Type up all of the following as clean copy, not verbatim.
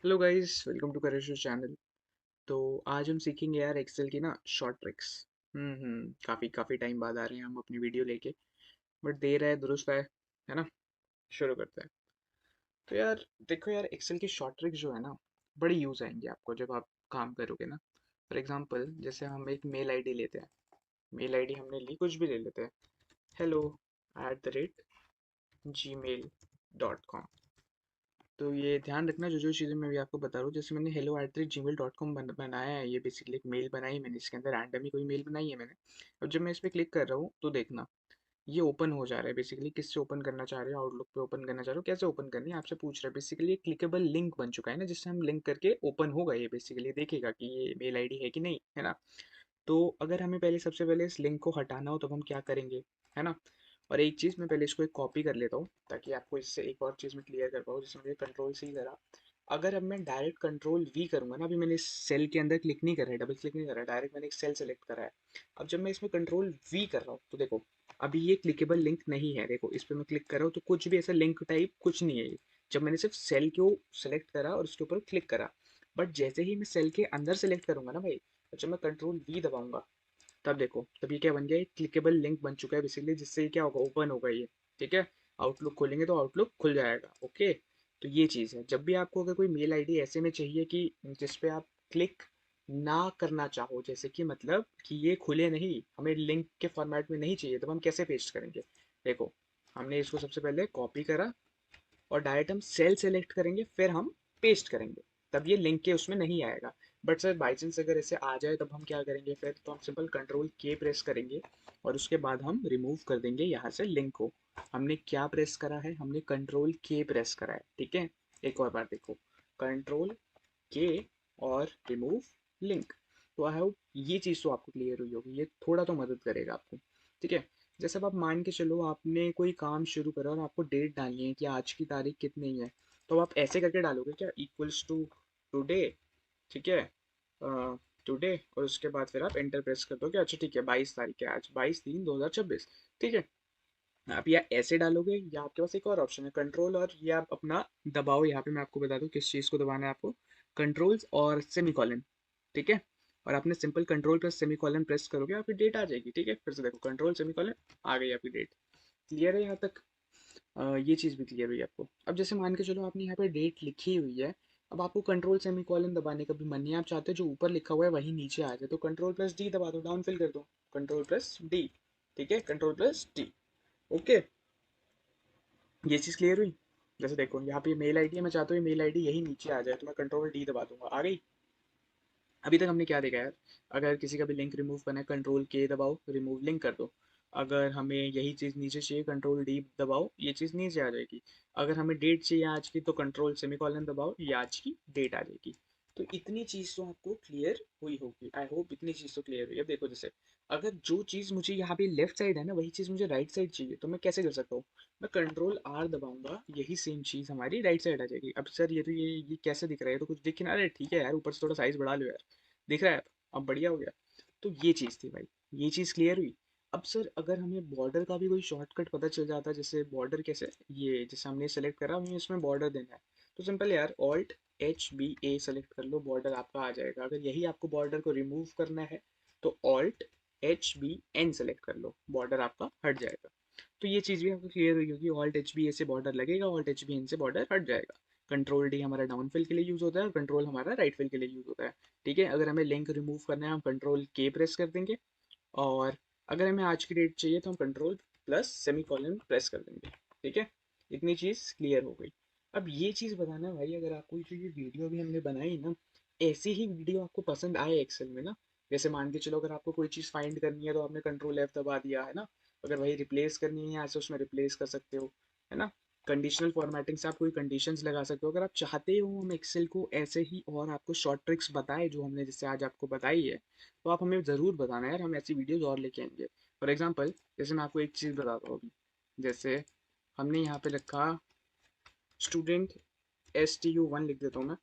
Hello guys, welcome to career channel. तो आज हम सीखेंगे यार एक्सेल की ना शॉर्ट ट्रिक्स। काफ़ी काफ़ी टाइम बाद आ रहे हैं हम अपनी वीडियो लेके। बट देर है दुरुस्त है ना। शुरू करते हैं। तो यार देखो यार, एक्सेल की शॉर्ट ट्रिक्स जो है ना, बड़ी यूज़ आएंगी आपको जब आप काम करोगे ना। फॉर एग्जांपल जैसे हम एक मेल आईडी लेते हैं। मेल आईडी हमने ली, कुछ भी ले लेते हैं। hello@gmail.com। तो ये ध्यान रखना, जो चीज़ें मैं भी आपको बता रहा हूँ, जैसे मैंने hello@gmail.com बनाया है, ये बेसिकली एक मेल बनाई मैंने, इसके अंदर रैंडम ही कोई मेल बनाई है मैंने। अब जब मैं इस पर क्लिक कर रहा हूँ तो देखना, ये ओपन हो जा रहा है। बेसिकली किससे ओपन करना चाह रहे हो? आउटलुक पे ओपन करना चाह रहे हो? कैसे ओपन करनी है आपसे पूछ रहा है। बेसिकली एक क्लिकेबल लिंक बन चुका है ना, जिससे हम लिंक करके ओपन होगा। ये बेसिकली देखेगा कि ये मेल आईडी है कि नहीं, है ना। तो अगर हमें पहले सबसे पहले इस लिंक को हटाना हो तो हम क्या करेंगे, है ना। और एक चीज़ मैं पहले इसको एक कॉपी कर लेता हूँ, ताकि आपको इससे एक और चीज़ में क्लियर कर पाऊँ। जैसे मुझे कंट्रोल सी करा, अगर अब मैं डायरेक्ट कंट्रोल वी करूँगा ना, अभी मैंने इस सेल के अंदर क्लिक नहीं करा है, डबल क्लिक नहीं करा है, डायरेक्ट मैंने एक सेल सेलेक्ट करा है। अब जब मैं इसमें कंट्रोल वी कर रहा हूँ तो देखो, अभी ये क्लिकेबल लिंक नहीं है। देखो इस पर मैं क्लिक कर रहा हूँ तो कुछ भी ऐसा लिंक टाइप कुछ नहीं है ये। जब मैंने सिर्फ सेल को सेलेक्ट करा और उसके ऊपर क्लिक करा, बट जैसे ही मैं सेल के अंदर सेलेक्ट करूंगा ना भाई, तो जब मैं कंट्रोल वी दबाऊंगा, तब देखो, तब ये क्या बन गया, एक क्लिकेबल लिंक बन चुका है बेसिकली, जिससे ये क्या होगा, ओपन होगा ये। ठीक है। आउटलुक खोलेंगे तो आउटलुक खुल जाएगा। ओके। तो ये चीज़ है, जब भी आपको अगर कोई मेल आईडी ऐसे में चाहिए कि जिस पे आप क्लिक ना करना चाहो, जैसे कि मतलब कि ये खुले नहीं, हमें लिंक के फॉर्मेट में नहीं चाहिए, तब हम कैसे पेस्ट करेंगे। देखो, हमने इसको सबसे पहले कॉपी करा और डायरेक्ट हम सेल सेलेक्ट करेंगे, फिर हम पेस्ट करेंगे, तब ये लिंक के उसमें नहीं आएगा। बट सर बाई चांस अगर ऐसे आ जाए तब हम क्या करेंगे, फिर तो हम सिंपल कंट्रोल के प्रेस करेंगे और उसके बाद हम रिमूव कर देंगे यहाँ से लिंक को। हमने क्या प्रेस करा है, हमने कंट्रोल के प्रेस करा है। ठीक है। एक और बार देखो, कंट्रोल के और रिमूव लिंक। तो आई होप ये चीज़ तो आपको क्लियर हुई होगी, ये थोड़ा तो मदद करेगा आपको। ठीक है। जैसे अब आप मान के चलो, आपने कोई काम शुरू करा और आपको डेट डालनी है कि आज की तारीख कितनी है, तो आप ऐसे करके डालोगे क्या, इक्वल्स टू टुडे। ठीक है। टुडे, और उसके बाद फिर आप एंटर प्रेस कर दोगे। अच्छा ठीक है, 22 तारीख है आज, 22/3/2026। ठीक है। आप या ऐसे डालोगे, या आपके पास एक और ऑप्शन है कंट्रोल, और ये आप अपना दबाओ। यहाँ पे मैं आपको बता दूं किस चीज़ को दबाना है आपको, कंट्रोल्स और सेमीकॉलन। ठीक है। और आपने simple control plus semicolon press करोगे, आपकी डेट आ जाएगी। ठीक है। फिर से देखो, कंट्रोल सेमीकॉलन, आ गई आपकी डेट। क्लियर है यहाँ तक? ये चीज़ भी क्लियर हुई आपको। अब जैसे मान के चलो, आपने यहाँ पे डेट लिखी हुई है, अब आपको कंट्रोल सेमीकॉलन दबाने का भी मन नहीं है, आप चाहते हो जो ऊपर लिखा हुआ है वही नीचे आ जाए, तो कंट्रोल प्लस डी दबा दो, डाउन फिल कर दो, कंट्रोल प्लस डी। ठीक है, कंट्रोल प्लस डी। ओके। ये चीज़ क्लियर हुई। जैसे देखो, यहाँ पे मेल आईडी है, मैं चाहता हूँ मेल आईडी यही नीचे आ जाए, तो मैं कंट्रोल डी दबा दूंगा, आ गई। अभी तक हमने क्या देखा यार, अगर किसी का भी लिंक रिमूव करना है, कंट्रोल के दबाओ, रिमूव लिंक कर दो। अगर हमें यही चीज़ नीचे चाहिए, कंट्रोल डी दबाओ, ये चीज़ नीचे आ जाएगी। अगर हमें डेट चाहिए आज की, तो कंट्रोल सेमीकॉलन दबाओ, ये आज की डेट आ जाएगी। तो इतनी चीज़ तो आपको क्लियर हुई होगी, आई होप इतनी चीज़ तो क्लियर हुई। अब देखो, जैसे अगर जो चीज़ मुझे यहाँ पे लेफ्ट साइड है ना, वही चीज़ मुझे राइट साइड चाहिए, तो मैं कैसे कर सकता हूँ, मैं कंट्रोल आर दबाऊंगा, यही सेम चीज़ हमारी राइट साइड आ जाएगी। अब सर ये तो ये कैसे दिख रहा है, ये तो कुछ दिख ही ना रहा है। ठीक है यार, ऊपर से थोड़ा साइज बढ़ा लो यार, दिख रहा है अब बढ़िया हो गया। तो ये चीज़ थी भाई, ये चीज़ क्लियर हुई। अब सर अगर हमें बॉर्डर का भी कोई शॉर्टकट पता चल जाता, जैसे बॉर्डर कैसे, ये जैसे हमने सेलेक्ट करा, हमें इसमें बॉर्डर देना है, तो सिंपल यार, ऑल्ट एच बी ए सेलेक्ट कर लो, बॉर्डर आपका आ जाएगा। अगर यही आपको बॉर्डर को रिमूव करना है, तो alt H B N select कर लो, बॉर्डर आपका हट जाएगा। तो ये चीज़ भी आपको क्लियर हुई होगी, ऑल्ट एच बी ए से बॉर्डर लगेगा, ऑल्ट एच बी एन से बॉर्डर हट जाएगा। कंट्रोल डी हमारा डाउन फिल के लिए यूज़ होता है और कंट्रोल हमारा राइट फिल के लिए यूज़ होता है। ठीक है। अगर हमें लिंक रिमूव करना है, हम कंट्रोल के प्रेस कर देंगे, और अगर हमें आज की डेट चाहिए तो हम control plus semi colon press कर देंगे। ठीक है। इतनी चीज़ क्लियर हो गई। अब ये चीज़ बताना भाई, अगर आपको जो ये वीडियो भी हमने बनाई ना, ऐसी ही वीडियो आपको पसंद आए एक्सेल में ना, जैसे मान के चलो, अगर आपको कोई चीज़ फाइंड करनी है तो आपने कंट्रोल एफ दबा दिया, है ना। अगर वही रिप्लेस करनी है यहाँ से, उसमें रिप्लेस कर सकते हो, है ना। कंडीशनल फॉर्मेटिंग से आप कोई कंडीशंस लगा सकते हो। अगर आप चाहते हो हम एक्सेल को ऐसे ही और आपको शॉर्ट ट्रिक्स बताए जो हमने जैसे आज आपको बताई है, तो आप हमें ज़रूर बताना यार, हम ऐसी वीडियोज़ और लेके आएंगे। फॉर एग्जाम्पल, जैसे मैं आपको एक चीज़ बताता हूँ अभी, जैसे हमने यहाँ पे रखा स्टूडेंट STU1 लिख देता हूँ मैं।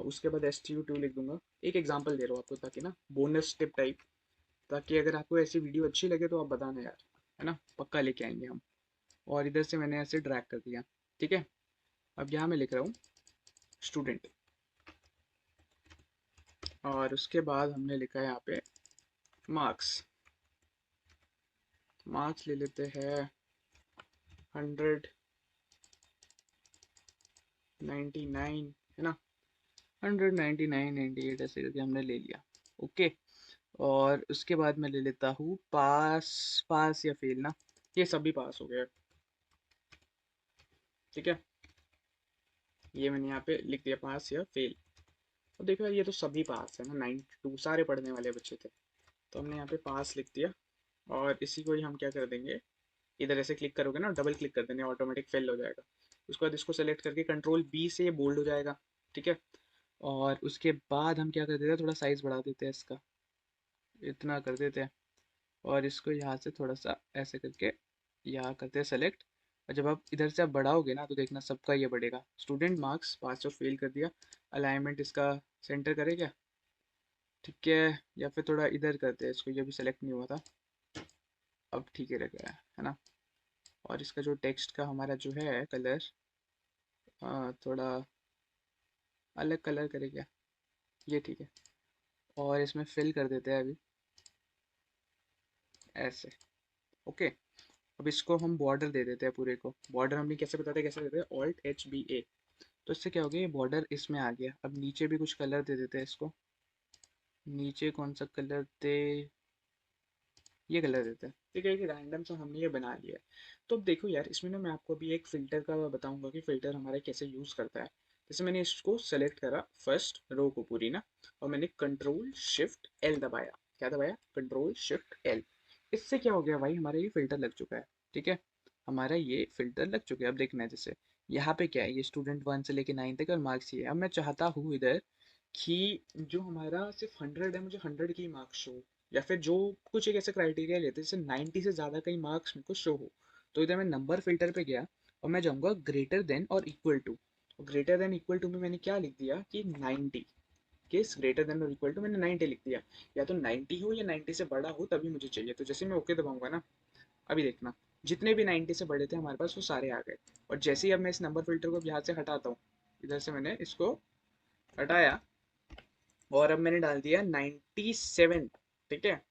उसके बाद STU2 लिख दूंगा। एक एग्जाम्पल दे रहा हूँ आपको, ताकि ना बोनस टिप टाइप, ताकि अगर आपको ऐसी वीडियो अच्छी लगे तो आप बताना यार, है ना, पक्का लेके आएंगे हम। और इधर से मैंने ऐसे ड्रैग कर दिया। ठीक है। अब यहाँ मैं लिख रहा हूँ स्टूडेंट, और उसके बाद हमने लिखा है यहाँ पे मार्क्स। मार्क्स ले लेते हैं 199, है ना, 199, 98 ऐसे करके हमने ले लिया। ओके, और उसके बाद मैं ले लेता हूँ पास। पास या फेल ना, ये सभी पास हो गया। ठीक है, ये मैंने यहाँ पे लिख दिया पास या फेल। तो देखो यार, ये तो सभी पास है ना, 92 सारे पढ़ने वाले बच्चे थे, तो हमने यहाँ पे पास लिख दिया। और इसी को ही हम क्या कर देंगे, इधर ऐसे क्लिक करोगे ना, डबल क्लिक कर देंगे, ऑटोमेटिक फिल हो जाएगा। उसके बाद इसको सेलेक्ट करके कंट्रोल बी से ये बोल्ड हो जाएगा। ठीक है, और उसके बाद हम क्या कर देते हैं, थोड़ा साइज बढ़ा देते हैं इसका, इतना कर देते हैं। और इसको यहाँ से थोड़ा सा ऐसे करके यहाँ करते हैं सेलेक्ट। और जब आप इधर से आप बढ़ाओगे ना, तो देखना सबका ये बढ़ेगा। स्टूडेंट मार्क्स पास और फेल कर दिया। अलाइनमेंट इसका सेंटर करे क्या, ठीक है, या फिर थोड़ा इधर करते हैं इसको, ये भी सेलेक्ट नहीं हुआ था, अब ठीक है लग गया है ना। और इसका जो टेक्स्ट का हमारा जो है कलर, थोड़ा अलग कलर करे क्या, ये ठीक है। और इसमें फिल कर देते हैं अभी ऐसे। ओके, अब इसको हम बॉर्डर दे देते हैं पूरे को। बॉर्डर हम भी कैसे बताते हैं, कैसे देते हैं, Alt+HBA। तो इससे क्या हो गया, ये बॉर्डर इसमें आ गया। अब नीचे भी कुछ कलर दे देते हैं इसको। नीचे कौन सा कलर दे, ये कलर देते हैं। ठीक है कि रैंडम सा हमने ये बना लिया है। तो अब देखो यार, इसमें ना मैं आपको अभी एक फ़िल्टर का बताऊंगा कि फ़िल्टर हमारा कैसे यूज़ करता है। जैसे मैंने इसको सेलेक्ट करा फर्स्ट रो को पूरी ना, और मैंने Ctrl+Shift+L दबाया। क्या दबाया, Ctrl+Shift+L। इससे क्या हो गया भाई, हमारा ये फ़िल्टर लग चुका है। ठीक है, हमारा ये फ़िल्टर लग चुका है। अब देखना है, जैसे यहाँ पे क्या है, ये स्टूडेंट 1 से लेके 9 तक और मार्क्स ये है। अब मैं चाहता हूँ इधर कि जो हमारा सिर्फ 100 है, मुझे 100 की मार्क्स शो, या फिर जो कुछ एक ऐसे क्राइटेरिया लेते हैं जैसे 90 से ज़्यादा कई मार्क्स मेरे को शो हो। तो इधर मैं नंबर फिल्टर पे गया और मैं जाऊँगा ग्रेटर देन और equal to. Greater than equal to में मैंने क्या लिख दिया कि 90, किस ग्रेटर देन और इक्वल टू मैंने 90 लिख दिया। या तो 90 हो या 90 से बड़ा हो तभी मुझे चाहिए। तो जैसे मैं ओके दबाऊंगा ना, अभी देखना, जितने भी 90 से बड़े थे हमारे पास वो सारे आ गए। और जैसे ही अब मैं इस नंबर फिल्टर को यहाँ से हटाता हूँ, इधर से मैंने इसको हटाया और अब मैंने डाल दिया 97। ठीक है,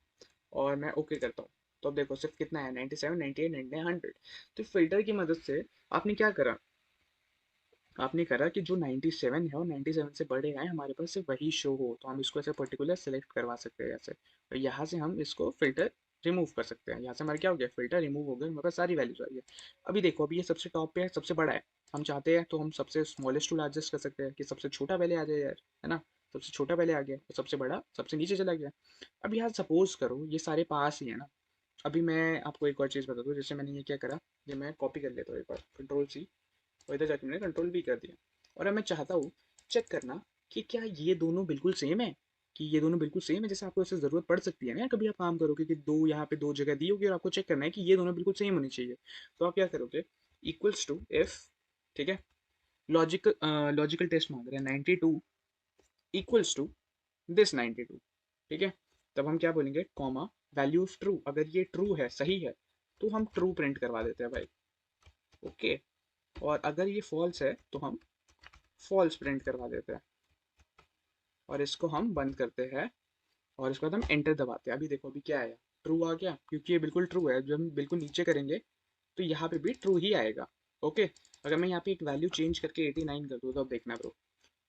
और मैं ओके करता हूँ। तो अब देखो सिर्फ कितना है, 97, 98, 99, 100। तो फिल्टर की मदद से आपने क्या करा, आपने करा कि जो 97 है और 97 से बड़े आए हमारे पास सिर्फ वही शो हो। तो हम इसको ऐसे पर्टिकुलर सेलेक्ट करवा सकते हैं ऐसे, और यहाँ से हम इसको फिल्टर रिमूव कर सकते हैं। यहाँ से हमारा क्या हो गया, फिल्टर रिमूव हो गया, हमारे पास सारी वैल्यूज आ गई है। अभी देखो, अभी ये सबसे टॉप पे है, सबसे बड़ा है। हम चाहते हैं तो हम सबसे स्मॉलेस्ट टू लार्जेस्ट कर सकते हैं कि सबसे छोटा पहले आ जाए यार, है ना। सबसे छोटा पहले आ गया और सबसे बड़ा सबसे नीचे चला गया। अब यार सपोज करो ये सारे पास ही है ना। अभी मैं आपको एक और चीज़ बता दूँ, जैसे मैंने ये क्या करा, ये मैं कॉपी कर लेता हूँ एक बार, Ctrl+C, और इधर जाके मैंने Ctrl+V कर दिया। और अब मैं चाहता हूँ चेक करना कि क्या ये दोनों बिल्कुल सेम है, कि ये दोनों बिल्कुल सेम है। जैसे आपको इससे ज़रूरत पड़ सकती है ना यार, कभी आप काम करोगे कि दो यहाँ पे दो जगह दी होगी और आपको चेक करना है कि ये दोनों बिल्कुल सेम होनी चाहिए। तो आप क्या करोगे, इक्वल्स टू इफ, ठीक है, लॉजिकल लॉजिकल टेस्ट मांग रहे हैं 92 इक्वल्स टू दिस 92। ठीक है, तब हम क्या बोलेंगे, कॉमा वैल्यू ऑफ ट्रू, अगर ये ट्रू है, सही है, तो हम ट्रू प्रिंट करवा देते हैं भाई। ओके, और अगर ये फॉल्स है तो हम फॉल्स प्रिंट करवा देते हैं। और इसको हम बंद करते हैं और इसके बाद हम एंटर दबाते हैं। अभी देखो अभी क्या आया, ट्रू आ गया, क्योंकि ये बिल्कुल ट्रू है। जब हम बिल्कुल नीचे करेंगे तो यहाँ पे भी ट्रू ही आएगा। ओके, अगर मैं यहाँ पे एक वैल्यू चेंज करके 89 कर दूँ तो अब देखना ब्रो,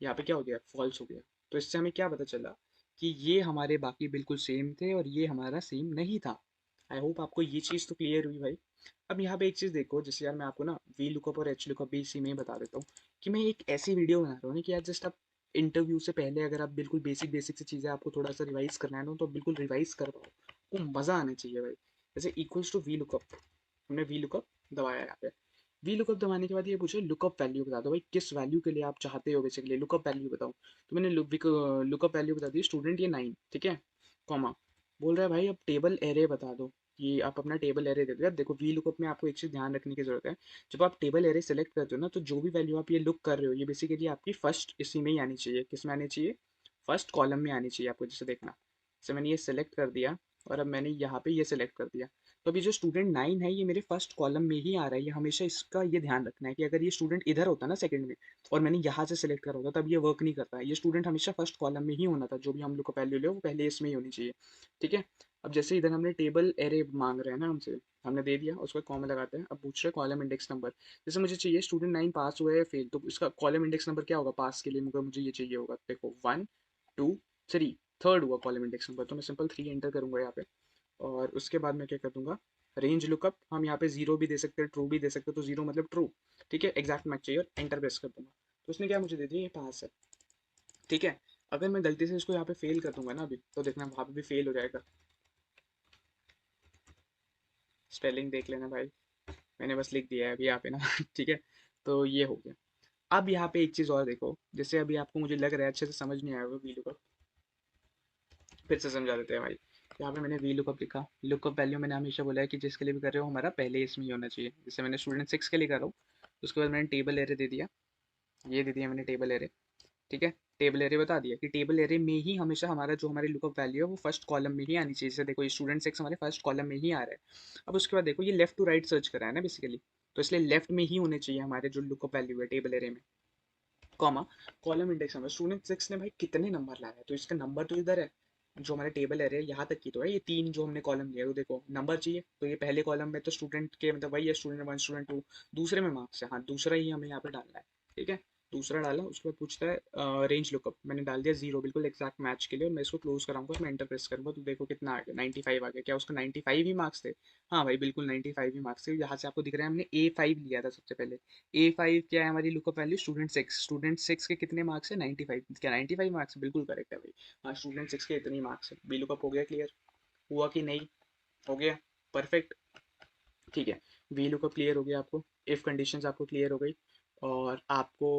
यहाँ पे क्या हो गया, फॉल्स हो गया। तो इससे हमें क्या पता चला कि ये हमारे बाकी बिल्कुल सेम थे और ये हमारा सेम नहीं था। आई होप आपको ये चीज़ तो क्लियर हुई भाई। अब यहाँ पे एक चीज़ देखो, जैसे यार मैं आपको ना वी लुकअप और एच लुकअप भी इसी में ही बता देता हूँ कि मैं एक ऐसी वीडियो बना रहा हूँ ना कि यार जस्ट आप इंटरव्यू से पहले अगर आप बिल्कुल बेसिक बेसिक सी चीज़ें आपको थोड़ा सा रिवाइज करना है ना, तो बिल्कुल रिवाइज कर पाओ, आपको मज़ा आना चाहिए भाई। जैसे इक्वल्स टू वी लुकअप, हमने वी लुकअप दबाया यहाँ पे। वी लुकअप दबाने के बाद ये पूछे लुकअप वैल्यू बता दो भाई, किस वैल्यू के लिए आप चाहते हो बेसिकली लुकअप वैल्यू बताओ। तो मैंने लुकअप वैल्यू बता दी, स्टूडेंट ये 9, ठीक है, कॉमा, बोल रहा है भाई अब टेबल एरे बता दो, कि आप अपना टेबल एरे दे दो। यार देखो वी लुकअप में आपको एक चीज़ ध्यान रखने की जरूरत है, जब आप टेबल एरे सेलेक्ट करते हो ना, तो जो भी वैल्यू आप ये लुक कर रहे हो, ये बेसिकली आपकी फर्स्ट इसी में ही आनी चाहिए। किस में आनी चाहिए, फर्स्ट कॉलम में आनी चाहिए आपको। जैसे देखना, जैसे मैंने ये सेलेक्ट कर दिया और अब मैंने यहाँ पे ये सेलेक्ट कर दिया, तो अभी जो स्टूडेंट 9 है ये मेरे फर्स्ट कॉलम में ही आ रहा है, ये हमेशा इसका ये ध्यान रखना है कि अगर ये स्टूडेंट इधर होता ना सेकंड में और मैंने यहाँ से सेलेक्ट करा होता तब ये वर्क नहीं करता है। ये स्टूडेंट हमेशा फर्स्ट कॉलम में ही होना था, जो भी हम लोग को वैल्यू ले वो पहले इसमें ही होनी चाहिए। ठीक है। अब जैसे इधर हमने टेबल एरे मांग रहे हैं ना हमसे, हमने दे दिया, उसको कॉमा लगाते हैं। अब पूछ रहे कॉलम इंडेक्स नंबर। जैसे मुझे चाहिए स्टूडेंट 9 पास हुआ है फेल, तो इसका कॉलम इंडेक्स नंबर क्या होगा पास के लिए, मगर मुझे ये चाहिए होगा, देखो 1 2 3, थर्ड हुआ कॉलम इंडेक्स नंबर, तो मैं सिंपल 3 एंटर करूंगा यहाँ पे। और उसके बाद मैं क्या कर दूंगा, रेंज लुकअप, हम यहाँ पे जीरो भी दे सकते हैं ट्रू भी दे सकते हैं, तो जीरो मतलब ट्रू। ठीक है, एग्जैक्ट मैच चाहिए और एंटर प्रेस कर दूंगा। तो उसने क्या मुझे दे दिया, ये पास है। ठीक है। अगर मैं गलती से इसको यहाँ पे फेल कर दूंगा ना अभी, तो देखना वहाँ पे भी फेल हो जाएगा। स्पेलिंग देख लेना भाई, मैंने बस लिख दिया है अभी यहाँ पे ना ठीक है। तो ये हो गया। अब यहाँ पे एक चीज़ और देखो, जैसे अभी आपको मुझे लग रहा है अच्छे से समझ नहीं आया होगा वी लुकअप, फिर से समझा देते हैं भाई। यहाँ पे मैंने वी लुकअप लिखा, लुकअप वैल्यू मैंने हमेशा बोला है कि जिसके लिए भी कर रहे हो हमारा पहले इसमें ही होना चाहिए। जैसे मैंने स्टूडेंट 6 के लिए कर रहा हूँ, उसके बाद मैंने टेबल एरे दे दिया, ये दे दिया मैंने टेबल एरे। ठीक है, टेबल एरे बता दिया कि टेबल एरे में ही हमेशा हमारा जो हमारी लुकअप वैल्यू है वो फर्स्ट कॉलम में ही आनी चाहिए। जैसे देखो ये स्टूडेंट 6 हमारे फर्स्ट कॉलम में ही आ रहा है। अब उसके बाद देखो ये लेफ्ट टू राइट सर्च करा है ना बेसिकली, तो इसलिए लेफ्ट में ही होने चाहिए हमारे जो लुकअप वैल्यू है टेबल एरे में, comma column index number. Student 6 ने भाई कितने नंबर लाए हैं, तो इसका नंबर तो इधर है, जो हमारे टेबल एरे यहाँ तक की तो है, ये तीन जो हमने कॉलम लिया है, तो देखो नंबर चाहिए, तो ये पहले कॉलम में तो स्टूडेंट के मतलब वही है, स्टूडेंट 1 स्टूडेंट 2। दूसरे में मार्क्स है, हाँ दूसरा ही हमें यहाँ पे डालना है। ठीक है, दूसरा डाला, उसके बाद पूछता है रेंज लुकअप, मैंने डाल दिया जीरो, बिल्कुल एक्जैक्ट मैच के लिए, और मैं इसको क्लोज कराऊंगा और मैं एंटर प्रेस करूंगा, तो देखो कितना आ गया, 95 आ गया। क्या उसका 95 ही मार्क्स थे? हाँ भाई बिल्कुल 95 ही मार्क्स थे। यहाँ से आपको दिख रहा है हमने A5 लिया था सबसे पहले। A5 क्या है हमारी लुकअप वैल्यू, स्टूडेंट 6 के कितने मार्क्स है 95, क्या 95 मार्क्स? बिल्कुल करेक्ट है भाई। हाँ स्टूडेंट 6 के इतने ही मार्क्स है। बी लुकअप हो गया क्लियर, हुआ कि नहीं? हो गया, परफेक्ट। ठीक है, वी लुकअप क्लियर हो गया आपको, इफ कंडीशंस आपको क्लियर हो गई, और आपको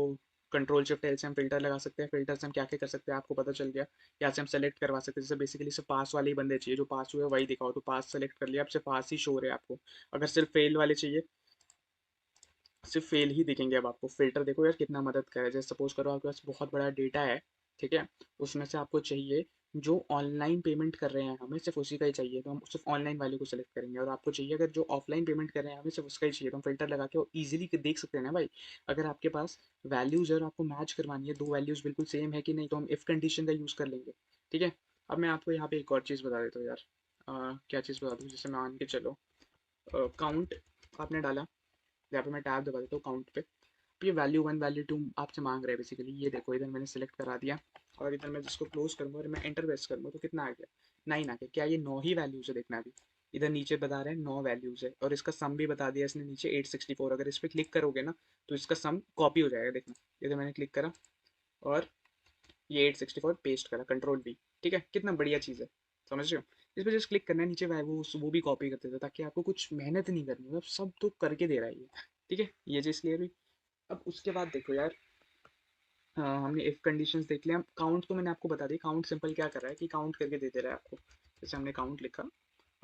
कंट्रोल शिफ्ट एल से हम फिल्टर लगा सकते हैं। फिल्टर से हम क्या क्या कर सकते हैं आपको पता चल गया। यहाँ से हम सेलेक्ट करवा सकते हैं, जैसे बेसिकली सिर्फ पास वाले ही बंदे चाहिए, जो पास हुए वही दिखाओ, तो पास सेलेक्ट कर लिया, अब सिर्फ पास ही शो है आपको। अगर सिर्फ फेल वाले चाहिए, सिर्फ फेल ही दिखेंगे। अब आपको फिल्टर देखो यार कितना मदद करे। जैसे सपोज करो आपके पास बहुत बड़ा डेटा है, ठीक है, उसमें से आपको चाहिए जो ऑनलाइन पेमेंट कर रहे हैं, हमें सिर्फ उसी का ही चाहिए, तो हम सिर्फ ऑनलाइन वाले को सेलेक्ट करेंगे। और आपको चाहिए अगर जो ऑफलाइन पेमेंट कर रहे हैं हमें सिर्फ उसका ही चाहिए, तो हम फिल्टर लगा के वो ईजिली देख सकते हैं ना भाई। अगर आपके पास वैल्यूज़ है और आपको मैच करवानी है, दो वैल्यूज़ बिल्कुल सेम है कि नहीं, तो हम इफ कंडीशन का यूज़ कर लेंगे। ठीक है। अब मैं आपको यहाँ पे एक और चीज़ बता देता हूँ यार। क्या चीज़ बता दूँ, जैसे मान के चलो काउंट आपने डाला, यहाँ पे मैं टैब दबा देता हूँ काउंट पे। अब ये वैल्यू 1 वैल्यू 2 आपसे मांग रहे हैं बेसिकली, ये देखो इधर मैंने सेलेक्ट करा दिया, और इधर मैं जिसको क्लोज करूंगा और मैं एंटर प्रेस करूंगा, तो कितना आ गया, 9 आ गया। क्या ये 9 ही वैल्यूज है? देखना अभी इधर नीचे बता रहे हैं 9 वैल्यूज है, और इसका सम भी बता दिया इसने नीचे 864। अगर इस पर क्लिक करोगे ना तो इसका सम कॉपी हो जाएगा, देखना। इधर मैंने क्लिक करा और ये 864 पेस्ट करा, कंट्रोल भी। ठीक है, कितना बढ़िया चीज़ है, समझ रहे हो? इस पर जस्ट क्लिक करना है, नीचे वो भी कॉपी कर देता है, ताकि आपको कुछ मेहनत नहीं करनी है, सब तो करके दे रहा है ये। ठीक है, ये चीज़ क्लियर हुई। अब उसके बाद देखो यार, हमने इफ कंडीशंस देख लिया। काउंट तो मैंने आपको बता दी, काउंट सिंपल क्या कर रहा है कि काउंट करके दे दे रहा है आपको। जैसे हमने काउंट लिखा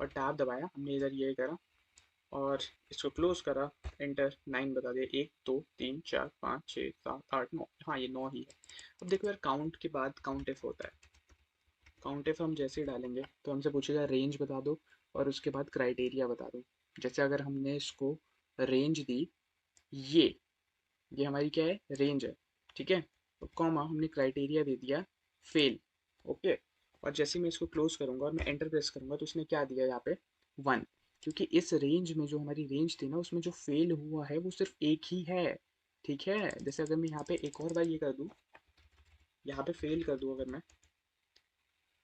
और टैब दबाया, हमने इधर ये करा और इसको क्लोज करा, एंटर, 9 बता दिया, 1 2 3 4 5 6 7 8 9, हाँ ये 9 ही है। अब देखो यार काउंट के बाद काउंट इफ होता है। काउंट इफ हम जैसे ही डालेंगे तो हमसे पूछेगा रेंज बता दो, और उसके बाद क्राइटेरिया बता दो। जैसे अगर हमने इसको रेंज दी, ये ये हमारी क्या है, रेंज है। ठीक है, तो कॉमा हमने क्राइटेरिया दे दिया फेल। ओके, और जैसे ही मैं इसको क्लोज करूंगा और मैं एंटर प्रेस करूंगा, तो इसने क्या दिया यहाँ पे, 1। क्योंकि इस रेंज में जो हमारी रेंज थी ना, उसमें जो फेल हुआ है वो सिर्फ एक ही है। ठीक है, जैसे अगर मैं यहाँ पे एक और बार ये कर दूँ, यहाँ पे फेल कर दूँ अगर मैं,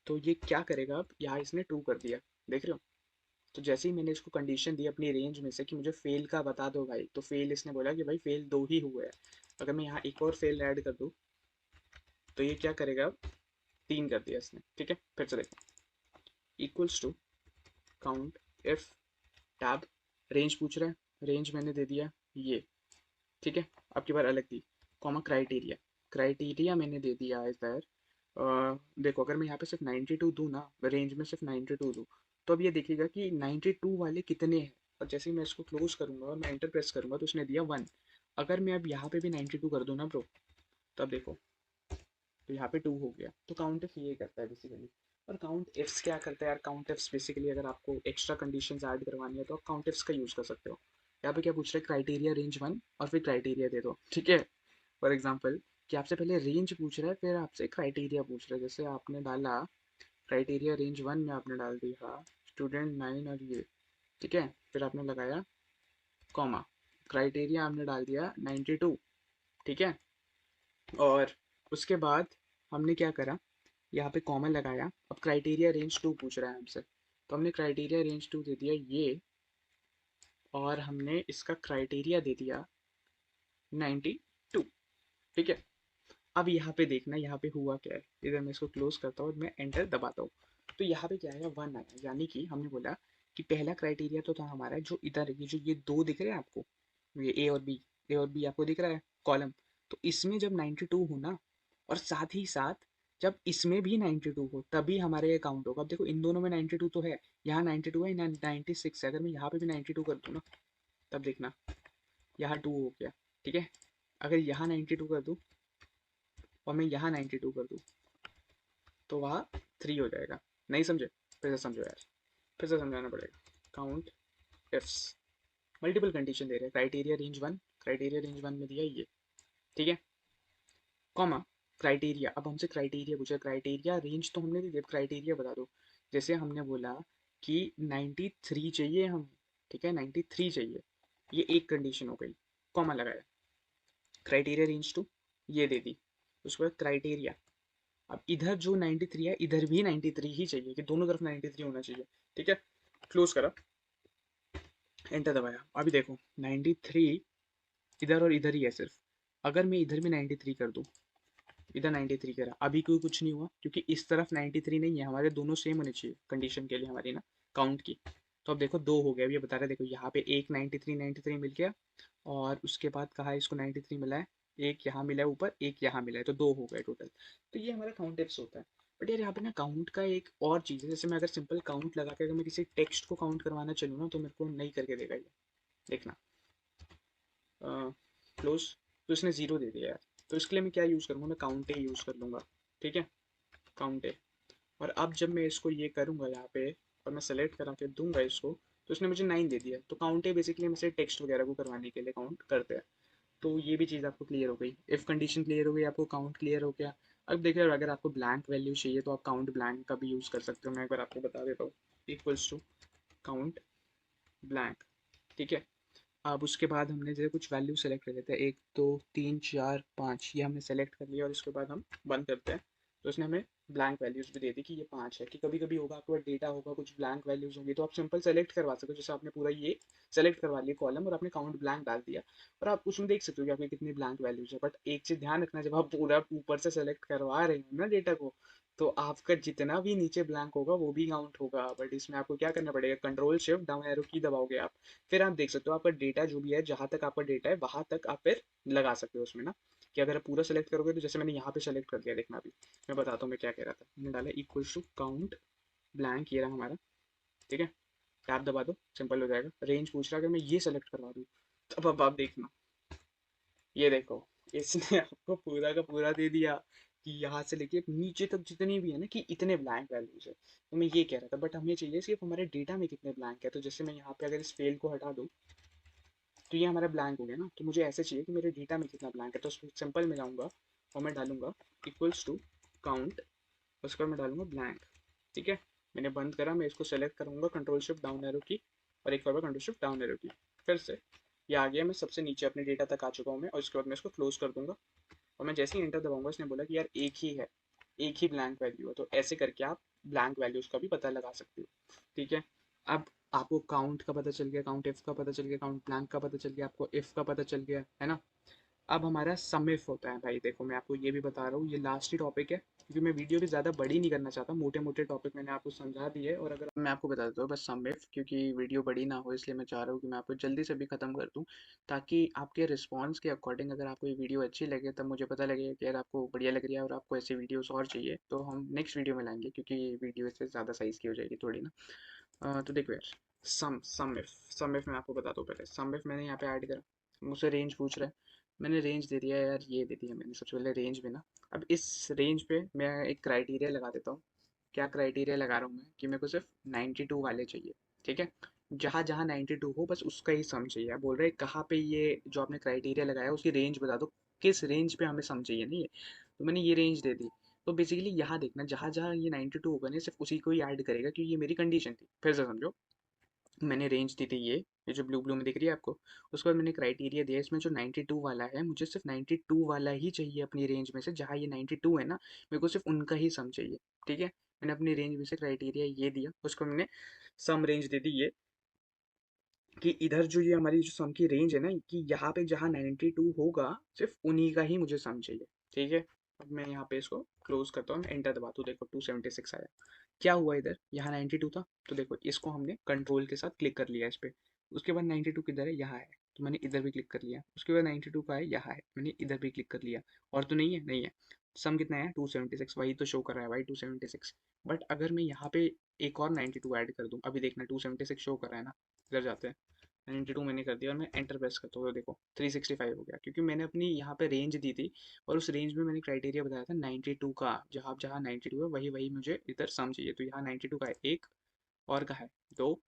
तो ये क्या करेगा, अब यहाँ इसने ट्रू कर दिया, देख रहे हो? तो जैसे ही मैंने इसको कंडीशन दी अपनी रेंज में से कि मुझे फेल का बता दो भाई, तो फेल इसने बोला कि भाई फेल दो ही हुए हैं। अगर मैं यहाँ एक और फेल ऐड कर दूँ, तो ये क्या करेगा, अब 3 कर दिया इसने। ठीक है, फिर से देखो, equals to count if tab, range पूछ रहा है, रेंज मैंने दे दिया ये। ठीक है, अब की बार अलग दी, कॉमा क्राइटेरिया, क्राइटेरिया मैंने दे दिया इधर। देखो अगर मैं यहाँ पे सिर्फ 92 दूँ ना, रेंज में सिर्फ 92 दूँ, तो अब ये देखिएगा कि 92 वाले कितने हैं। और जैसे ही मैं इसको क्लोज करूंगा और मैं एंटर प्रेस करूंगा, तो उसने दिया 1। अगर मैं अब यहाँ पे भी 92 कर दूँ ना ब्रो, तब देखो, तो यहाँ पे 2 हो गया। तो काउंट इफ ये करता है बेसिकली, और काउंट इफ्स क्या करता है यार, काउंट इफ्स बेसिकली अगर आपको एक्स्ट्रा कंडीशंस ऐड करवानी है तो आप काउंट इफ्स का यूज़ कर सकते हो। यहाँ पे क्या पूछ रहे हैं, क्राइटेरिया रेंज वन और फिर क्राइटेरिया दे दो, ठीक है। फॉर एग्जाम्पल कि आपसे पहले रेंज पूछ रहा है, फिर आपसे क्राइटेरिया पूछ रहा है। जैसे आपने डाला क्राइटेरिया रेंज वन में आपने डाल दिया स्टूडेंट 9 और ये, ठीक है। फिर आपने लगाया कॉमा, क्राइटेरिया आपने डाल दिया 92, ठीक है। और उसके बाद हमने क्या करा, यहाँ पे कॉमा लगाया। अब क्राइटेरिया रेंज टू पूछ रहा है हमसे, तो हमने क्राइटेरिया रेंज टू दे दिया ये, और हमने इसका क्राइटेरिया दे दिया 92, ठीक है। अब यहाँ पे देखना, यहाँ पे हुआ क्या है, इधर मैं इसको क्लोज करता हूँ और मैं एंटर दबाता हूँ। तो यहाँ पे क्या आया, वन आया, यानी कि हमने बोला कि पहला क्राइटेरिया तो था हमारा जो इधर ये दो दिख रहे हैं आपको, ये ए और बी आपको दिख रहा है कॉलम। तो इसमें जब 92 हो ना, और साथ ही साथ जब इसमें भी 92 हो, तभी हमारे ये काउंट होगा। अब देखो इन दोनों में 92 तो है, यहाँ 92 है, यहाँ 96 है। अगर मैं यहाँ पे भी 92 कर दूँ ना, तब देखना यहाँ 2 हो गया, ठीक है। अगर यहाँ 92 कर दूँ और मैं यहाँ 92 कर दूँ, तो वहाँ 3 हो जाएगा। नहीं समझे, फिर से समझो यार, फिर से समझाना पड़ेगा। काउंट इफ्स, मल्टीपल कंडीशन दे रहे हैं, criteria range one, criteria range one में दिया ये, ठीक है, कॉमा क्राइटेरिया। अब हमसे क्राइटेरिया पूछा, क्राइटेरिया रेंज तो हमने दे दिया, क्राइटेरिया बता दो। जैसे हमने बोला कि 93 चाहिए हम, ठीक है, 93 चाहिए, ये एक कंडीशन हो गई, कॉमा लगाया। क्राइटेरिया रेंज टू ये दे दी, उसके बाद क्राइटेरिया। अब इधर जो 93 है, इधर भी 93 ही चाहिए, कि दोनों तरफ 93 होना चाहिए, ठीक है। क्लोज करा, एंटर दबाया। अभी देखो 93 इधर और इधर ही है सिर्फ। अगर मैं इधर भी 93 कर दूं, इधर 93 करा, अभी कोई कुछ नहीं हुआ, क्योंकि इस तरफ 93 नहीं है, हमारे दोनों सेम होने चाहिए कंडीशन के लिए हमारी ना, काउंट की। तो अब देखो दो हो गया, अब ये बता रहे देखो यहाँ पे एक 93 मिल गया, और उसके बाद कहा इसको 93 मिला है, एक यहाँ मिला है ऊपर, एक यहाँ मिला है, तो दो हो गए टोटल। तो ये हमारा काउंट टिप्स होता है। बट यार यहाँ पे ना काउंट का एक और चीज़ है, जैसे मैं अगर सिंपल काउंट लगा के अगर मैं किसी टेक्स्ट को काउंट करवाना चलूँ ना, तो मेरे को नहीं करके देगा ये, देखना। क्लोज, तो इसने जीरो दे दिया यार, तो इसके लिए मैं क्या यूज़ करूँगा, मैं काउंट ए यूज़ कर लूँगा, ठीक है, काउंट ए। और अब जब मैं इसको ये करूँगा यहाँ पे, और मैं सेलेक्ट करा के दूंगा इसको, तो इसने मुझे 9 दे दिया। तो काउंट ए बेसिकली हम इसे टेक्स्ट वगैरह को करवाने के लिए काउंट करते हैं। तो ये भी चीज़ आपको क्लियर हो गई, इफ़ कंडीशन क्लियर हो गई, आपको काउंट क्लियर हो गया। अब देखिए अगर आपको ब्लैंक वैल्यू चाहिए तो आप काउंट ब्लैंक का भी यूज़ कर सकते हो, मैं एक बार आपको बता देता हूँ। इक्वल्स टू काउंट ब्लैंक, ठीक है। अब उसके बाद हमने जैसे कुछ वैल्यू सेलेक्ट कर लेते हैं, एक दो तीन चार पाँच, ये हमने सेलेक्ट कर लिया, और इसके बाद हम बंद करते हैं। तो उसने हमें ब्लैंक वैल्यूज भी दे दी कि ये पाँच है, कि कभी कभी होगा आपके पास डेटा होगा कुछ ब्लैंक वैल्यूज होंगी, तो आप सिंपल सेलेक्ट करवा सकते हो। जैसे आपने पूरा ये सेलेक्ट करवा लिया कॉलम, और आपने काउंट ब्लैंक डाल दिया, और आप उसमें देख सकते हो कि आपके कितनी ब्लैंक वैल्यूज है। बट एक चीज ध्यान रखना, जब आप पूरा ऊपर से सेलेक्ट करवा रहे हो ना डेटा को, तो आपका जितना भी नीचे ब्लैंक होगा वो भी काउंट होगा। बट इसमें आपको क्या करना पड़ेगा, कंट्रोल शिफ्ट डाउन एरो की दबाओगे आप, फिर आप देख सकते हो आपका डेटा जो भी है, जहाँ तक आपका डेटा है वहां तक आप फिर लगा सकते हो उसमें ना। कि अगर आप पूरा सेलेक्ट करोगे, तो जैसे मैंने यहाँ पे सेलेक्ट कर लिया, देखना अभी मैं बताता हूँ मैं क्या कह रहा था। मैंने डाला इक्वल टू काउंट ब्लैंक, ये रहा हमारा, ठीक है। टैब दबा दो, सिंपल हो जाएगा। रेंज पूछ रहा है, अगर मैं ये सेलेक्ट करवा दूँ, तब अब आप देखना, ये देखो इसने आपको पूरा का पूरा दे दिया, कि यहाँ से लेके नीचे तक जितनी भी है ना, कि इतने ब्लैंक वैल्यूज है। तो मैं ये कह रहा था, बट हमें चाहिए सिर्फ हमारे डेटा में कितने ब्लैंक है। तो जैसे मैं यहाँ पे अगर इस फेल को हटा दूँ, तो ये हमारा ब्लैंक हो गया ना। तो मुझे ऐसे चाहिए कि मेरे डेटा में कितना ब्लैंक है, तो सिंपल में जाऊँगा और मैं डालूंगा इक्वल्स टू काउंट, उसके बाद मैं डालूंगा ब्लैंक, ठीक है। मैंने बंद करा, मैं इसको सेलेक्ट करूंगा कंट्रोल शिफ्ट डाउन एरो की, और एक बार कंट्रोल शिफ्ट डाउन एरो की, फिर से ये आ गया, मैं सबसे नीचे अपने डेटा तक आ चुका हूँ मैं। और उसके बाद मैं इसको क्लोज कर दूंगा, और मैं जैसे ही एंटर दबाऊंगा, इसने बोला कि यार एक ही है, एक ही ब्लैंक वैल्यू है। तो ऐसे करके आप ब्लैंक वैल्यूज का भी पता लगा सकते हो, ठीक है। अब आपको काउंट का पता चल गया, काउंट इफ का पता चल गया, काउंट ब्लैंक का पता चल गया, आपको इफ का पता चल गया है ना। अब हमारा सम इफ होता है भाई, देखो मैं आपको ये भी बता रहा हूँ, ये लास्ट ही टॉपिक है, क्योंकि मैं वीडियो भी ज़्यादा बड़ी नहीं करना चाहता, मोटे मोटे टॉपिक मैंने आपको समझा दिए। और अगर मैं आपको बता देता हूँ बस सम इफ, क्योंकि वीडियो बड़ी ना हो, इसलिए मैं चाह रहा हूँ कि मैं आपको जल्दी से भी ख़त्म कर दूँ, ताकि आपके रिस्पॉन्स के अकॉर्डिंग अगर आपको ये वीडियो अच्छी लगे, तब मुझे पता लगे कि यार आपको बढ़िया लग रही है और आपको ऐसी वीडियोस और चाहिए, तो हम नेक्स्ट वीडियो में लाएंगे, क्योंकि ये वीडियो इससे ज़्यादा साइज़ की हो जाएगी थोड़ी ना। तो देखो यार, सम इफ मैं आपको बताता हूँ। पहले सम इफ मैंने यहाँ पे ऐड करा, मुझसे रेंज पूछ रहा है, मैंने रेंज दे दिया यार, ये दे दिया मैंने सबसे पहले रेंज में ना। अब इस रेंज पे मैं एक क्राइटेरिया लगा देता हूँ, क्या क्राइटेरिया लगा रहा हूँ मैं कि मेरे को सिर्फ 92 वाले चाहिए। ठीक है, जहाँ जहाँ 92 हो बस उसका ही सम चाहिए। आप बोल रहे हैं कहाँ पे ये जो आपने क्राइटेरिया लगाया उसकी रेंज बता दो, किस रेंज पे हमें सम चाहिए, नहीं है। तो मैंने ये रेंज दे दी। तो बेसिकली यहाँ देखना, जहाँ जहाँ ये 92 होगा ना सिर्फ उसी को ही ऐड करेगा, क्योंकि ये मेरी कंडीशन थी। फिर से समझो, मैंने रेंज दी थी ये जो ब्लू ब्लू में दिख रही है आपको। उसके बाद मैंने क्राइटेरिया दिया, इसमें जो 92 वाला है मुझे सिर्फ 92 वाला ही चाहिए अपनी रेंज में से, जहाँ ये 92 है ना मेरे को सिर्फ उनका ही सम चाहिए। ठीक है, मैंने अपनी रेंज में से क्राइटेरिया ये दिया, उसको मैंने सम रेंज दे दी ये, कि इधर जो ये हमारी जो सम की रेंज है ना, कि यहाँ पे जहाँ 92 होगा सिर्फ उन्हीं का ही मुझे सम चाहिए। ठीक है, अब मैं यहाँ पे इसको क्लोज करता हूँ, मैं एंटर दबाता हूँ, देखो 276 आया। क्या हुआ, इधर यहाँ 92 था, तो देखो इसको हमने कंट्रोल के साथ क्लिक कर लिया इस पे। उसके बाद 92 किधर है, यहाँ है, तो मैंने इधर भी क्लिक कर लिया। उसके बाद 92 का है, यहाँ है, मैंने इधर भी क्लिक कर लिया। और तो नहीं है, नहीं है। सम कितना है, 276, वही तो शो कर रहा है भाई, 276। बट अगर मैं यहाँ पे एक और 92 ऐड कर दूँ, अभी देखना 276 शो कर रहा है ना, इधर जाते हैं। 92 मैंने कर दिया और मैं एंटर प्रेस करता हूँ, तो देखो 365 हो गया, क्योंकि मैंने अपनी यहाँ पे रेंज दी थी और उस रेंज में मैंने क्राइटेरिया बताया था 92 का, जहाँ जहाँ 92 है वही वही मुझे इधर सम चाहिए। तो यहाँ 92 का है एक, और का है दो,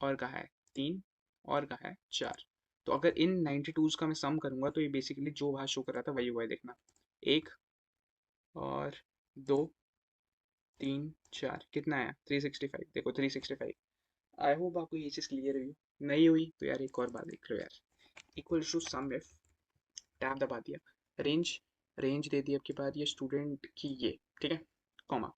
और का है तीन, और का है चार। तो अगर इन 92s का मैं सम करूंगा तो ये बेसिकली जो वहाँ शो कर रहा था वही हुआ है, देखना। एक और दो, तीन, चार, कितना आया 365, देखो 365। आई होप आपको ये चीज़ क्लियर हुई। नहीं हुई तो यार एक और बात देख लो यार, equal to sum if, tab दबा दिया, रेंज, रेंज दे दी आपके पास ये स्टूडेंट की ये। ठीक है, कॉमा,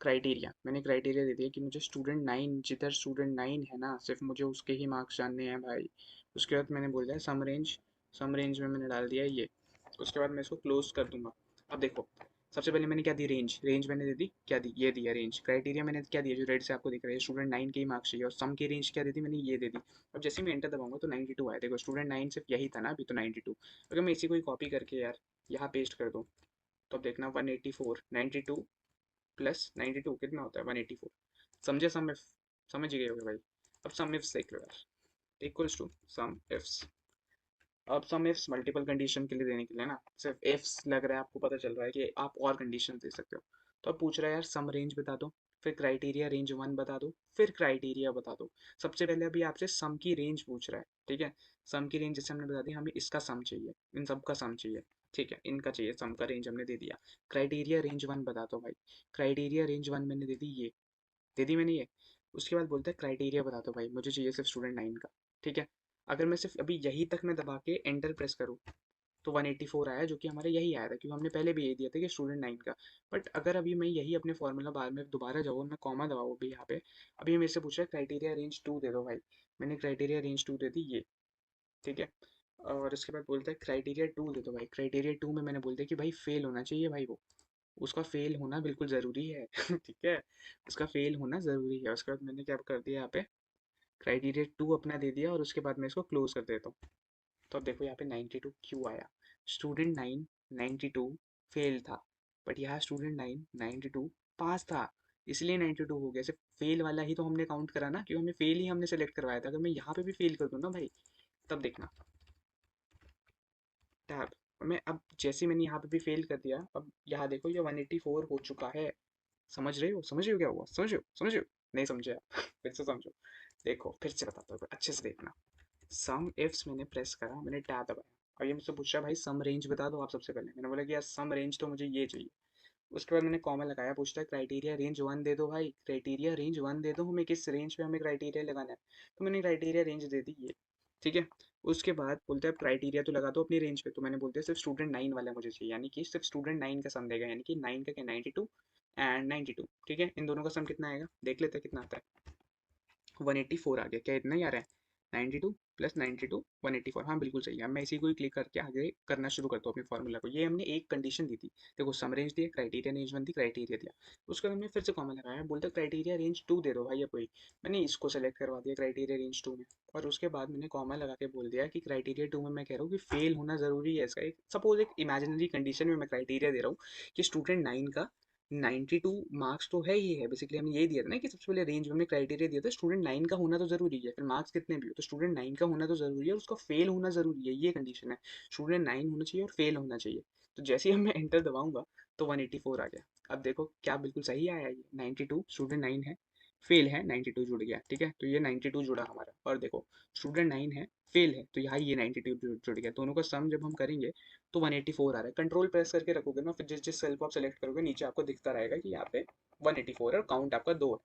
क्राइटेरिया, मैंने क्राइटेरिया दे दिया कि मुझे स्टूडेंट 9, जिधर स्टूडेंट 9 है ना सिर्फ मुझे उसके ही मार्क्स जानने हैं भाई। उसके बाद मैंने बोल दिया सम रेंज, सम रेंज में मैंने डाल दिया ये। उसके बाद मैं इसको क्लोज कर दूंगा। अब देखो, सबसे पहले मैंने क्या दी, रेंज, रेंज मैंने दे दी, क्या दी, ये दिया रेंज। क्राइटेरिया मैंने क्या दिया, जो रेड से आपको दिख रहा है स्टूडेंट 9 के ही मार्क्स चाहिए, और सम की रेंज क्या दी थी मैंने, ये दे दी। अब जैसे मैं एंटर दबाऊंगा तो 92 आया, देखो स्टूडेंट 9 सिर्फ यही था ना अभी, तो 92। अगर मैं इसी को ही कॉपी करके यार यहाँ पेस्ट कर दूँ, तो अब देखना 184, 92 प्लस 92 कितना होता है, 184। समझे सम इफ, समझ गए होगे भाई। अब सम इफ्स देख लो यार, इक्वल्स टू सम इफ्स। अब सम इफ्स मल्टीपल कंडीशन के लिए देने के लिए ना, सिर्फ इफ्स लग रहा है आपको, पता चल रहा है कि आप और कंडीशन दे सकते हो। तो अब पूछ रहा है यार सम रेंज बता दो, फिर क्राइटेरिया रेंज वन बता दो, फिर क्राइटेरिया बता दो। सबसे पहले अभी आपसे सम की रेंज पूछ रहा है। ठीक है, सम की रेंज जैसे हमने बता दी, हमें इसका सम चाहिए, इन सब का सम चाहिए। ठीक है, इनका चाहिए सम का, रेंज हमने दे दिया। क्राइटेरिया रेंज वन बता दो भाई, क्राइटेरिया रेंज वन मैंने दे दी, ये दे दी मैंने ये। उसके बाद बोलता है क्राइटेरिया बता दो भाई, मुझे चाहिए सिर्फ स्टूडेंट 9 का। ठीक है, अगर मैं सिर्फ अभी यही तक मैं दबा के एंटर प्रेस करूँ तो 184 आया, जो कि हमारे यही आया था, क्योंकि हमने पहले भी यही दिया था कि स्टूडेंट 9 का। बट अगर अभी मैं यही अपने फॉर्मूला बार में दोबारा जाऊँ, मैं कॉमा दबाऊँ अभी यहाँ पे, अभी मेरे से पूछ रहा है क्राइटेरिया रेंज 2 दे दो भाई, मैंने क्राइटेरिया रेंज 2 दे दी ये। ठीक है, और इसके बाद बोलता है क्राइटेरिया 2 दे दो भाई, क्राइटेरिया 2 में मैंने बोल दिया कि भाई फेल होना चाहिए भाई वो, उसका फेल होना बिल्कुल ज़रूरी है। ठीक है, उसका फेल होना ज़रूरी है। उसके बाद मैंने क्या कर दिया यहाँ पे, क्राइटेरिया 2 अपना दे दिया, और उसके बाद मैं इसको क्लोज कर देता हूँ। तो अब देखो यहाँ पे 92 क्यों आया, स्टूडेंट 9 92 फेल था, बट यहाँ स्टूडेंट 9 92 पास था, इसलिए 92 हो गया। सिर्फ फेल वाला ही तो हमने काउंट करा ना, क्योंकि हमें फेल ही हमने सेलेक्ट करवाया था। अगर मैं यहाँ पे भी फेल कर दूँ ना भाई, तब देखना, टैब, मैं अब जैसे मैंने यहाँ पे भी फेल कर दिया, अब यहाँ देखो ये 184 हो चुका है। समझ रहे हो, समझ रहे हो क्या हुआ, समझ रहे हो, समझ रहे हो, नहीं समझे आप? फिर से समझो, देखो फिर से बताता हूँ अच्छे से देखना। सम इफ्स मैंने प्रेस करा, मैंने टैब दबाया, और ये मुझसे पूछ रहा है भाई सम रेंज बता दो आप। सबसे पहले मैंने बोला कि यार सम रेंज तो मुझे ये चाहिए। उसके बाद मैंने कॉमा लगाया, पूछता है क्राइटेरिया रेंज वन दे दो भाई, क्राइटेरिया रेंज वन दे दो, हमें किस रेंज पे हमें क्राइटेरिया लगाना है। तो मैंने क्राइटेरिया रेंज दे दी ये। ठीक है, उसके बाद बोलते हैं क्राइटेरिया तो लगा दो अपनी रेंज पे, तो मैंने बोलते हैं सिर्फ स्टूडेंट 9 वाला मुझे चाहिए, यानी कि सिर्फ स्टूडेंट 9 का सम देगा, यानी कि 9 का क्या 92 एंड 92। ठीक है, इन दोनों का सम कितना आएगा देख लेते हैं कितना आता है। 184 आ गया, क्या इतना ही आ रहा है, 92 प्लस 92 184, हाँ बिल्कुल सही है। मैं इसी को ही क्लिक करके आगे करना शुरू करता हूँ अपने फॉर्मूला को। ये हमने एक कंडीशन दी थी, देखो सम रेंज दिया, क्राइटेरिया रेंज वन दी, क्राइटेरिया दिया। उसके बाद हमने फिर से कॉमा लगाया, बोलते क्राइटेरिया रेंज 2 दे दो भाई, अब कोई, मैंने इसको सेलेक्ट करवा दिया क्राइटेरिया रेंज 2 में। और उसके बाद मैंने कॉमा लगा के बोल दिया कि क्राइटेरिया 2 में मैं कह रहा हूँ कि फेल होना जरूरी है इसका, एक सपोज एक इमेजिनरी कंडीशन में मैं क्राइटेरिया दे रहा हूँ कि स्टूडेंट 9 का 92 मार्क्स तो है ही है। बेसिकली हमने ये दिया था ना कि सबसे पहले रेंज में हमने क्राइटेरिया दिया था स्टूडेंट 9 का होना तो जरूरी है, फिर मार्क्स कितने भी हो तो स्टूडेंट 9 का होना तो जरूरी है और उसका फेल होना जरूरी है, ये कंडीशन है। स्टूडेंट 9 होना चाहिए और फेल होना चाहिए। तो जैसे ही मैं एंटर दबाऊंगा तो 184 आ गया। अब देखो क्या बिल्कुल सही आया, ये 92 स्टूडेंट 9 है, फेल है, 92 जुड़ गया, ठीक है, तो ये 92 जुड़ा हमारा। और देखो स्टूडेंट 9 है, फेल है, तो यहाँ ये 92 जुड़ गया, दोनों का सम जब हम करेंगे तो 184 आ रहा है। कंट्रोल प्रेस करके रखोगे ना, फिर जिस जिस सेल को आप सेलेक्ट करोगे नीचे आपको दिखता रहेगा कि यहाँ पे 184 है और काउंट आपका 2 है।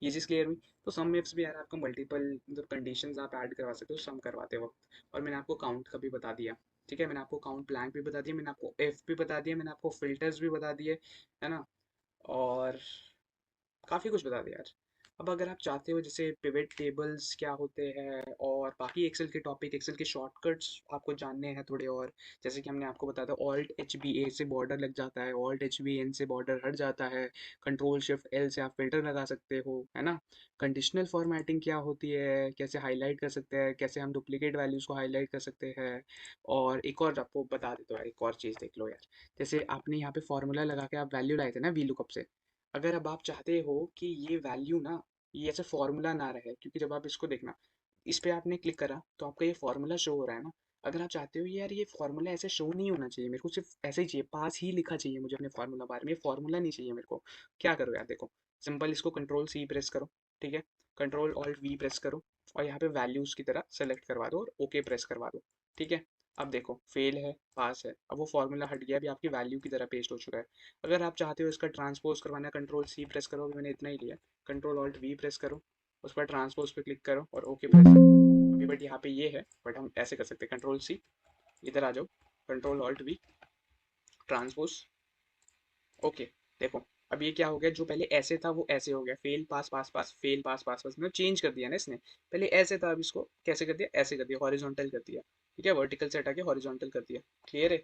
ये चीज़ क्लियर हुई। तो सम मेप्स भी यार आपको मल्टीपल मतलब कंडीशंस आप ऐड करवा सकते हो सम करवाते वक्त। और मैंने आपको काउंट का भी बता दिया, ठीक है, मैंने आपको काउंट ब्लैंक भी बता दिया, मैंने आपको एफ भी बता दिया, मैंने आपको फिल्टर्स भी बता दिए, है ना, और काफ़ी कुछ बता दिया यार। अब अगर आप चाहते हो जैसे पिवट टेबल्स क्या होते हैं और बाकी एक्सेल के टॉपिक, एक्सेल के शॉर्टकट्स आपको जानने हैं थोड़े और, जैसे कि हमने आपको बताया था ऑल्ट एच बी ए से बॉर्डर लग जाता है, ऑल्ट एच बी एन से बॉर्डर हट जाता है, कंट्रोल शिफ्ट एल से आप फिल्टर लगा सकते हो, है ना, कंडीशनल फॉर्मेटिंग क्या होती है, कैसे हाईलाइट कर सकते हैं, कैसे हम डुप्लीकेट वैल्यूज़ को हाईलाइट कर सकते हैं। और एक और आपको बता देता हूँ, एक और चीज़ देख लो यार, जैसे आपने यहाँ पे फॉर्मूला लगा के आप वैल्यू लाए थे ना वी लुकअप से, अगर अब आप चाहते हो कि ये वैल्यू ना, ये ऐसे फॉर्मूला ना रहे, क्योंकि जब आप इसको देखना, इस पे आपने क्लिक करा तो आपका ये फॉर्मूला शो हो रहा है ना, अगर आप चाहते हो यार ये फॉर्मूला ऐसे शो नहीं होना चाहिए, मेरे को सिर्फ ऐसे ही चाहिए, पास ही लिखा चाहिए मुझे अपने फॉर्मूला बार में, ये फॉर्मूला नहीं चाहिए मेरे को, क्या करो यार, देखो सिंपल इसको कंट्रोल सी प्रेस करो, ठीक है, कंट्रोल ऑल्ट वी प्रेस करो और यहाँ पे वैल्यूज़ की तरह सेलेक्ट करवा दो और ओके प्रेस करवा दो, ठीक है। अब देखो फेल है, पास है, अब वो फॉर्मूला हट गया, अभी आपकी वैल्यू की तरह पेस्ट हो चुका है। अगर आप चाहते हो इसका ट्रांसपोज करवाना है, कंट्रोल सी प्रेस करो, अभी मैंने इतना ही लिया, कंट्रोल ऑल्ट वी प्रेस करो, उस पर ट्रांसपोज पे क्लिक करो और ओके प्रेस करो। अभी बट यहाँ पे ये है, बट हम ऐसे कर सकते हैं, कंट्रोल सी, इधर आ जाओ, control alt we, transpose, okay. देखो अब ये क्या हो गया, जो पहले ऐसे था वो ऐसे हो गया, फेल पास पास पास, फेल पास पास पास, मतलब चेंज कर दिया ना इसने, पहले ऐसे था अब इसको कैसे कर दिया, ऐसे कर दिया, हॉरिजॉन्टल कर दिया, ठीक है, वर्टिकल से हटा के हॉरिजॉन्टल कर दिया। क्लियर है,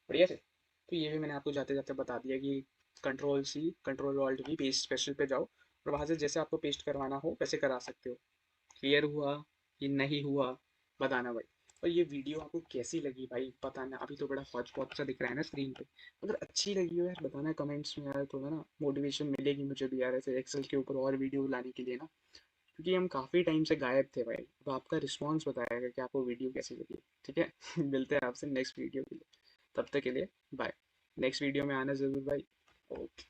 बढ़िया से। तो ये भी मैंने आपको जाते जाते बता दिया कि control C, control alt V, paste special पे जाओ और वहाँ से जैसे आपको पेस्ट करवाना हो वैसे करा सकते हो। क्लियर हुआ कि नहीं हुआ, बताना भाई। और ये वीडियो आपको कैसी लगी भाई बताना, अभी तो बड़ा हौच पौच सा दिख रहा है ना स्क्रीन पे, अगर अच्छी लगी हो यार बताना कमेंट्स में यार, थोड़ा ना मोटिवेशन मिलेगी मुझे भी यार ऐसे एक्सेल के ऊपर और वीडियो लाने के लिए ना, क्योंकि हम काफ़ी टाइम से गायब थे भाई। अब आपका रिस्पॉन्स बताएगा कि आपको वीडियो कैसी लगी, ठीक है। मिलते हैं आपसे नेक्स्ट वीडियो के लिए, तब तक के लिए बाय। नेक्स्ट वीडियो में आना ज़रूर भाई। ओके।